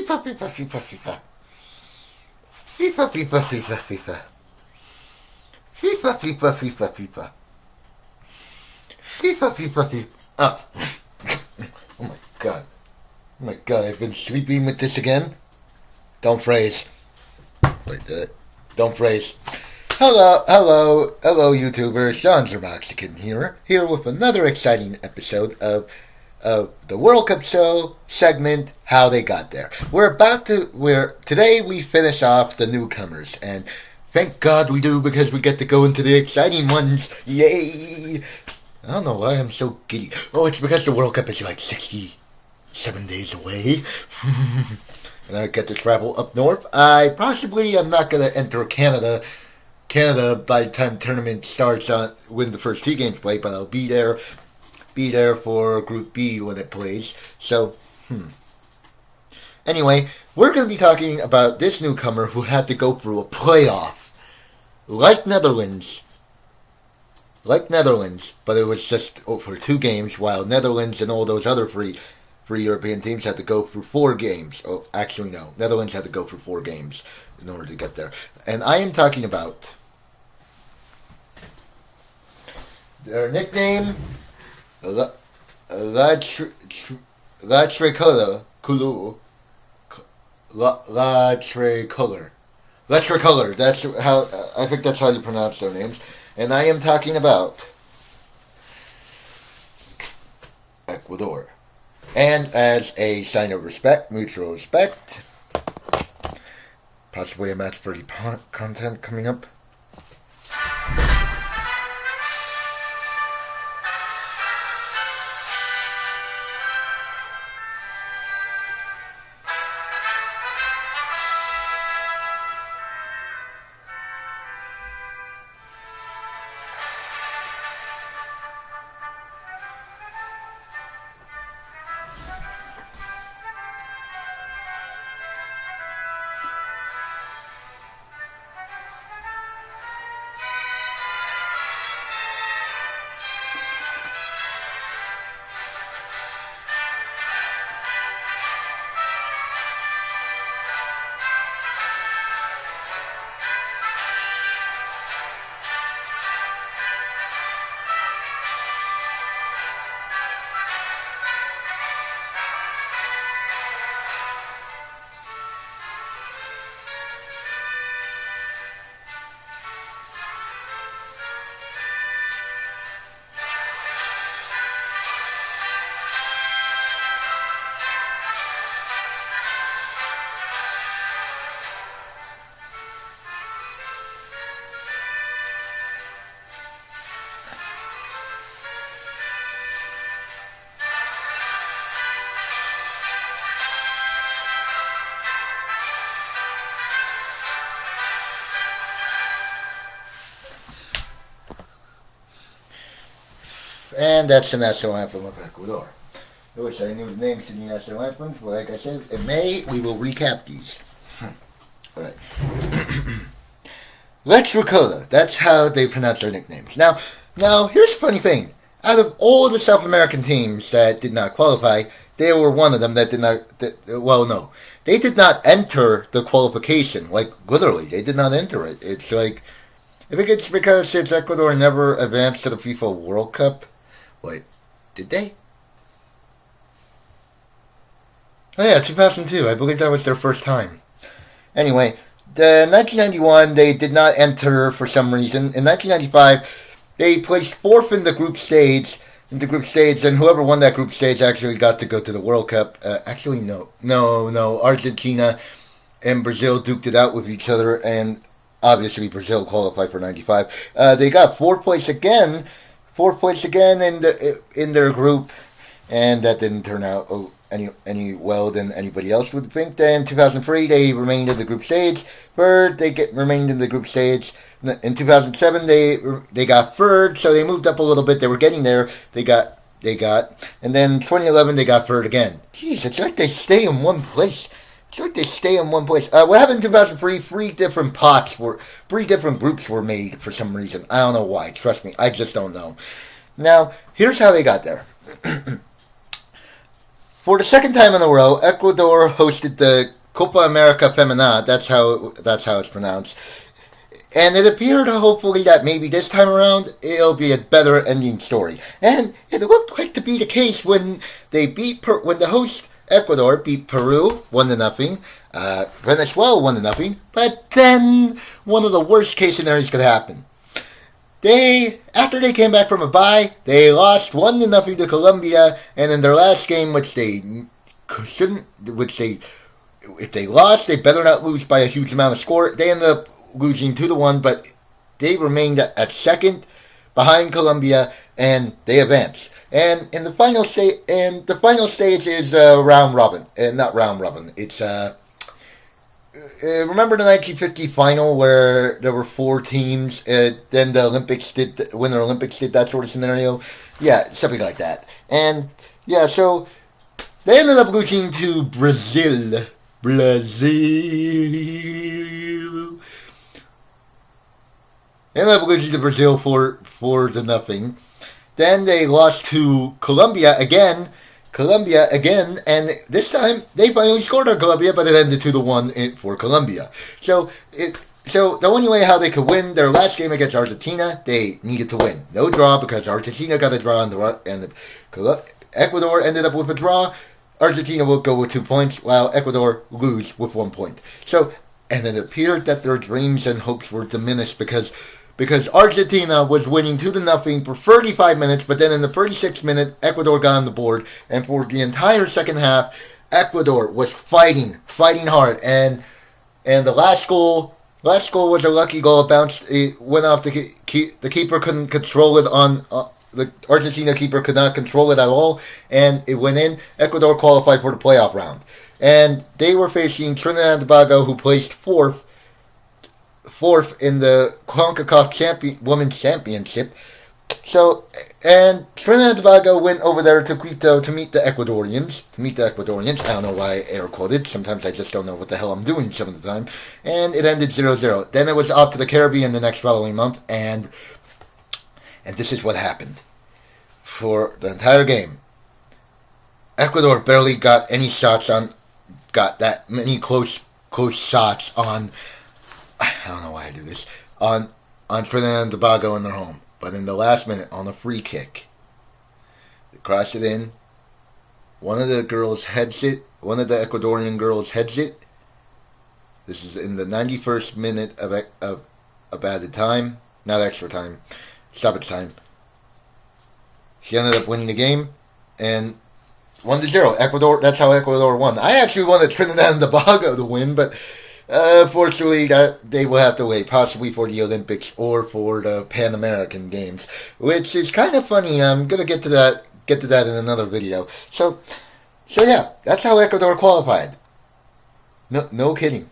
FIFA, FIFA, FIFA, FIFA. FIFA, FIFA, FIFA, FIFA. FIFA, FIFA, FIFA, FIFA. FIFA, FIFA, FIFA. Oh. Oh my god. Oh my god, I've been sleeping with this again. Don't phrase. Don't phrase. Hello, YouTubers. John Zermoxican here with another exciting episode of the World Cup Show segment, How They Got There. Today we finish off the newcomers, and thank God we do, because we get to go into the exciting ones. Yay! I don't know why I'm so giddy. Oh, it's because the World Cup is like 67 days away. And I get to travel up north. I'm not going to enter Canada by the time tournament starts when the first 2 games play, but I'll be there for Group B when it plays. So, Anyway, we're going to be talking about this newcomer who had to go through a playoff. Like Netherlands, but it was just for 2 games, while Netherlands and all those other three European teams had to go through 4 games. Oh, actually no, Netherlands had to go through 4 games in order to get there. And I am talking about their nickname, La Tricolor. La Tricolor. That's how I think that's how you pronounce their names. And I am talking about Ecuador. And as a sign of respect, mutual respect, possibly a match 30 content coming up. And that's the national anthem of Ecuador. I wish I knew the names to the national anthems, but like I said, in May, we will recap these. Alright. Let's Tricolor. That's how they pronounce their nicknames. Now, here's a funny thing. Out of all the South American teams that did not qualify, they were one of them that did not, they did not enter the qualification. Like, literally, they did not enter it. It's like, I think it's because Ecuador never advanced to the FIFA World Cup. Wait, did they? Oh yeah, 2002. I believe that was their first time. Anyway, the 1991, they did not enter for some reason. In 1995, they placed 4th in the group stage, and whoever won that group stage actually got to go to the World Cup. Actually, no. Argentina and Brazil duked it out with each other, and obviously Brazil qualified for 95. They got 4th place again in their group, and that didn't turn out any well than anybody else would think. Then 2003, they remained in the group stage. Third, remained in the group stage. In 2007, they got third, so they moved up a little bit. They were getting there. They got, and then 2011, they got third again. Jeez, it's like they stay in one place. What happened in 2003? 3 different groups were made for some reason. I don't know why. Trust me, I just don't know. Now, here's how they got there. For the second time in a row, Ecuador hosted the Copa America Femenina. That's how it's pronounced. And it appeared, hopefully, that maybe this time around it'll be a better ending story. And it looked like to be the case when when the host Ecuador beat Peru 1-0. Venezuela 1-0. But then one of the worst case scenarios could happen. After they came back from a bye, they lost 1-0 to Colombia, and in their last game, if they lost, they better not lose by a huge amount of score. They ended up losing 2-1, but they remained at second behind Colombia, and they advanced. And in the final stage is round robin, not round robin. It's remember the 1950 final where there were 4 teams? Then the Winter Olympics did that sort of scenario. Yeah, something like that. And yeah, so they ended up losing to Brazil. They ended up losing to Brazil 4-0. Then they lost to Colombia again, and this time they finally scored on Colombia, but it ended 2-1 for Colombia. So the only way how they could win their last game against Argentina, they needed to win. No draw, because Argentina got a draw, and Ecuador ended up with a draw. Argentina will go with 2 points, while Ecuador lose with 1 point. So, and it appeared that their dreams and hopes were diminished because Argentina was winning 2-0 for 35 minutes, but then in the 36th minute, Ecuador got on the board, and for the entire second half, Ecuador was fighting hard, and the last goal was a lucky goal. It went off the keeper couldn't control it the Argentina keeper could not control it at all, and it went in. Ecuador qualified for the playoff round, and they were facing Trinidad and Tobago, who placed fourth in the CONCACAF Women's Championship. So, and Trinidad and Tobago went over there to Quito to meet the Ecuadorians. I don't know why I air quoted. Sometimes I just don't know what the hell I'm doing some of the time. And it ended 0-0. Then it was off to the Caribbean the next following month, and this is what happened. For the entire game, Ecuador barely got any shots got that many close shots on, I don't know why I do this, on Trinidad and Tobago in their home. But in the last minute, on a free kick, they crossed it in. One of the Ecuadorian girls heads it. This is in the 91st minute of added time, not extra time, stoppage time. She ended up winning the game, and 1-0. Ecuador. That's how Ecuador won. I actually wanted Trinidad and Tobago to win, but fortunately, they will have to wait, possibly for the Olympics or for the Pan American Games, which is kind of funny. I'm gonna get to that in another video. So yeah, that's how Ecuador qualified. No kidding.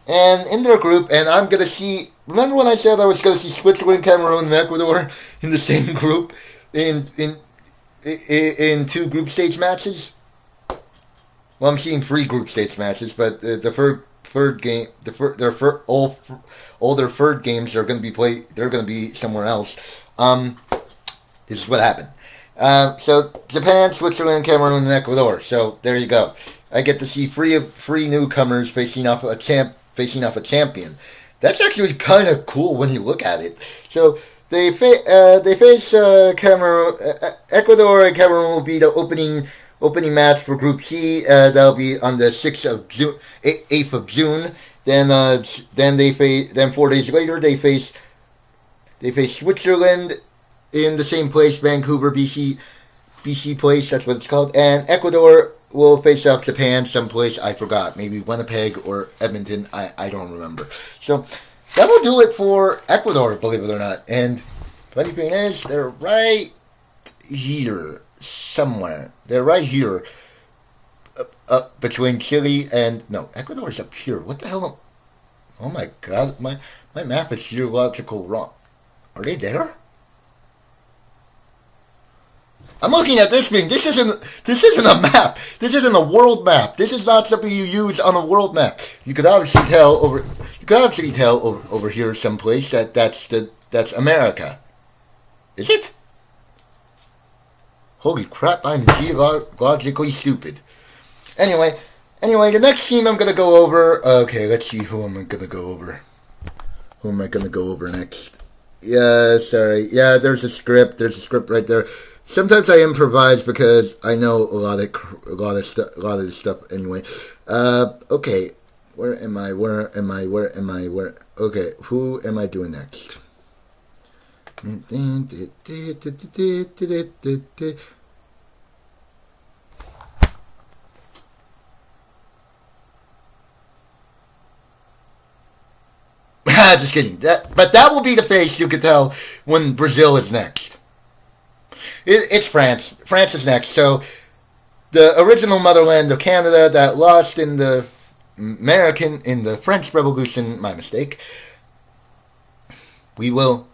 And in their group, and I'm gonna see. Remember when I said I was gonna see Switzerland, Cameroon, and Ecuador in the same group in 2 group stage matches? Well, I'm seeing 3 group stage matches, but the third game, all their third games are going to be played. They're going to be somewhere else. This is what happened. So Japan, Switzerland, Cameroon, and Ecuador. So there you go. I get to see 3 newcomers facing off a champion. That's actually kind of cool when you look at it. So they face Cameroon. Ecuador and Cameroon will be the opening match for Group C. That'll be on the 8th of June. Then 4 days later they face Switzerland in the same place, Vancouver, BC place. That's what it's called. And Ecuador will face off Japan someplace. I forgot. Maybe Winnipeg or Edmonton. I don't remember. So that will do it for Ecuador, believe it or not. And funny thing is, they're right here somewhere. They're right here, between Chile and Ecuador is up here. What the hell? Oh my God, my map is geological wrong. Are they there? I'm looking at this thing. This isn't a map. This isn't a world map. This is not something you use on a world map. You could obviously tell over here someplace that's America. Is it? Holy crap, I'm geologically stupid. Anyway, Anyway, the next team I'm going to go over... Okay, let's see who I'm going to go over. Who am I going to go over next? Yeah, sorry. Yeah, there's a script. There's a script right there. Sometimes I improvise because I know a lot of the stuff anyway. Okay. Where am I? Okay, who am I doing next? Just kidding. But that will be the face you can tell when Brazil is next. It's France. France is next. So the original motherland of Canada that lost in the French Revolution, my mistake. We will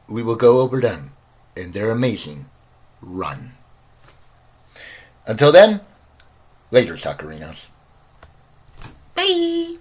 go over them and their amazing run. Until then, later, Suckerinos. Bye.